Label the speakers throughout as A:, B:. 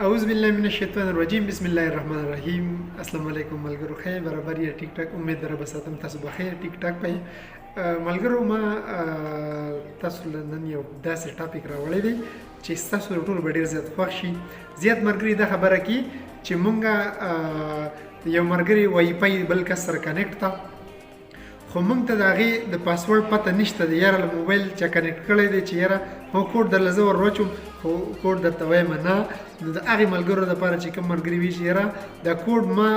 A: اعوذ بالله من الشیطان الرجیم بسم الله الرحمن الرحیم السلام علیکم ملګرو خیر برابر یا ټیک ټاک امید در به ساتم تاسو بخیر ټیک ټاک پي ملګرو ما تاسو نن یو داسې ټاپک راوړی دی چې تاسو ټول به ډیر زیات خوښ شي زیات مرګري دا خبره کی چې مونږه یو مرګري وای پای بل کس سره کنیکټ تا خو مونږ ته د هغې د پاسورډ پته نشته دی یاره له موبایل چا کنیکټ کړی دی چې یاره هو کوډ درله زه ور وچوم خو کوډ درته وایم نه نو د هغې ملګرو دپاره چې کوم ملګري وي چې یاره دا کوډ ما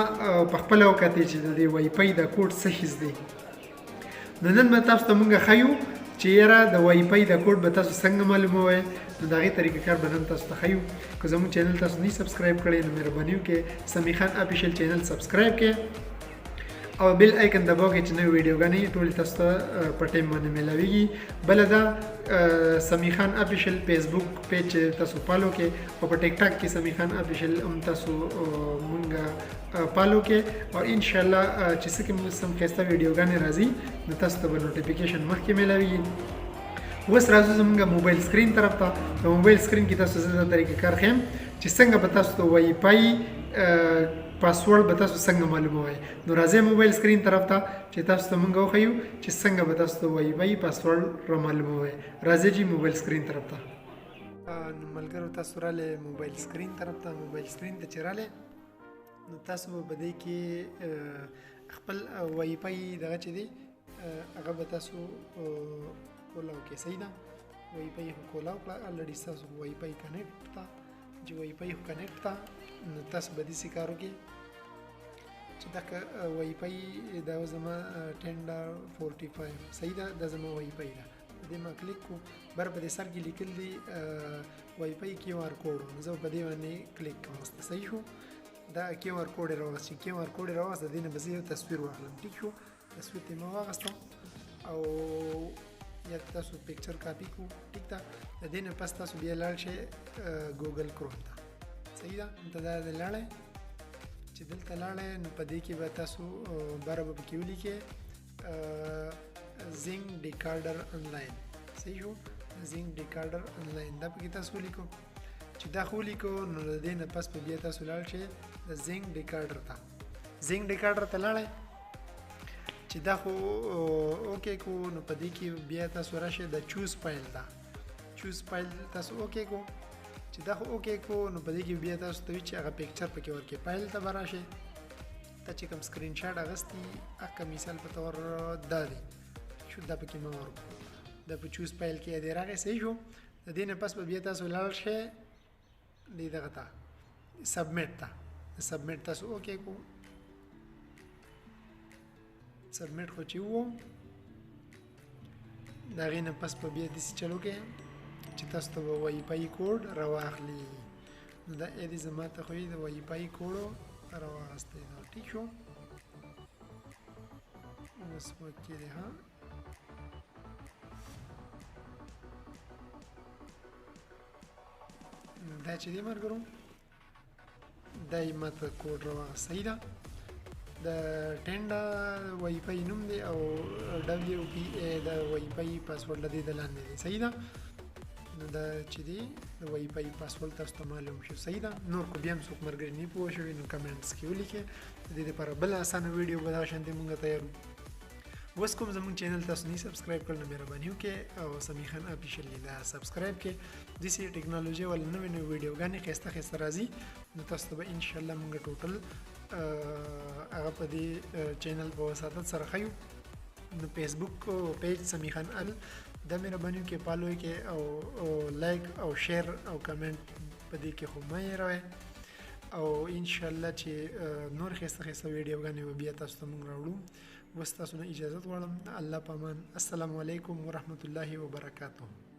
A: په خپله وکتې چې د دې وای پای دا کوډ څه هیڅ دی نو نن به تاسو ته مونږ ښیو چې یاره د وای پای دا کوډ به تاسو څنګه معلوموئ نو د هغې طریقه کار به نن تاسو ته ښیو که زموږ چینل تاسو نه سبسکرایب کړی نو مهرباني وکړئ سمیع خان افیشل چینل سبسکرایب کړئ او بیل آیکن دباو کې چې نوې ویډیوګانې ټولې تاسو ته په ټایم باندې میلاویږي بله دا سمیع خان افیشل فیسبوک پیج تاسو فالو کې او په ټیک ټاک کې سمیع خان افیشل هم تاسو مونږ فالو کې او انشاءالله چې څه کوم ښایسته ویډیوګانې راځي نو تاسو ته به نوټیفیکیشن مخکې میلاویږي اوس راځو زموږ موبایل سکرین طرف ته په موبایل سکرین کې تاسو زه دا طریقه کار ښیم چې څنګه به تاسو ته وای پای پاسورډ به تاسو څنګه معلوموئ نو راځئ موبایل سکرین طرف ته چې تاسو ته مونږ وښیو چې څنګه به تاسو ته وای پای پاسورډ را معلوموئ راځئ چې موبایل سکرین طرف ته نو ملګرو تاسو راغلئ موبایل سکرین طرف ته موبایل سکرین ته چې راغلئ نو تاسو به دې کې خپل وای پای دغه چې دی هغه به تاسو کولاو کې صحیح ده وای پای خو کولاو کړه الریډي تاسو وای پای کنیکټ ته چې وای پای خو کنیکټ ته نو تاسو به داسې کار وکړئ چې دا وای پای دا زما 10.45 صحیح ده دا زما وای پای ده په دې ما کلیک کو بر په دې سر کې لیکل دي وای پای کیو آر کوډ زه په دې باندې کلیک کوم صحیح شو دا کیو آر کوډ راوځي کیو آر کوډ راوځي د دې نه به یو تصویر واخلم ټیک شو تصویر ته ما واغستم او یا تاسو پکچر کاپی کو ټیک ده د دې نه پس تاسو بیا لاړ شئ ګوګل کروم ته صحیح ده ته دا لاړئ چې دلته لاړئ نو په دې کې به تاسو باره به پکې ولیکئ زینګ ډیکارډر انلاین صحیح شو زینګ ډیکارډر انلاین دا پکې تاسو ولیکو چې دا خو ولیکو نو د دې نه پس به بیا تاسو لاړ شئ د زینګ ډیکارډر ته زینګ ډیکارډر ته لاړئ چې دا خو اوکې کو نو په دې کې بیا تاسو راشئ د چوز فایل ته چوز فایل تاسو اوکې کو چې دا خو اوکې کو نو په دې کې بیا تاسو ته وي چې هغه پکچر پکې ورکړئ فایل ته به راشئ ته چې کوم سکرین شاټ اخیستی هغه مثال په طور دا دی شو دا پکې ما ورکړو دا په چوز فایل کې دی راغی صحیح شو د دې نه پس به بیا تاسو لاړ شئ دې دغه ته سبمیټ ته سبمیټ تاسو اوکې کو سبمیټ خو چې وو د هغې نه پس به بیا داسې چل وکړئ چې تاسو ته به وای پای کوډ راواخلي نو دا دې زما ته خو یې د وای پای کوډ راواخستی دا ټیک شو اوس وکې دی ها دا چې دی ملګرو دا یې ما ته کوډ راواخست صحیح ده د ټینډا وای پای نوم دی او ډبلیو پی ای د وای پای پاسورډ د دې د لاندې دی صحیح ده نو دا چې دی د وای پای پاسورډ تاسو ته معلوم شو صحیح ده نور کو بیا هم څوک ملګري نه پوه شوي نو کمنټس کې ولیکئ د دې لپاره بله اسانه ویډیو به دغه شانتې مونږ تیارو اوس کوم زموږ چینل تاسو نه سبسکرایب کړل نو مهرباني وکړئ او سمیع خان افیشل دا سبسکرایب کړئ داسې ټیکنالوژي ول نوې نوې ویډیوګانې ښایسته ښایسته راځي نو تاسو ته به انشاءالله مونږ ټوټل هغه په دې چینل په وساتت سره ښیو نو فیسبوک پیج سمیع خان ال دا مهرباني وکړئ فالو یې کړئ او لایک او شیر او کمنټ په دې کې خو مه هېروئ او انشاءالله چې نور ښایسته ښایسته ویډیوګانې به بیا تاسو ته مونږ راوړو اوس تاسو نه اجازت غواړم الله په امان السلام علیکم ورحمة الله وبرکاته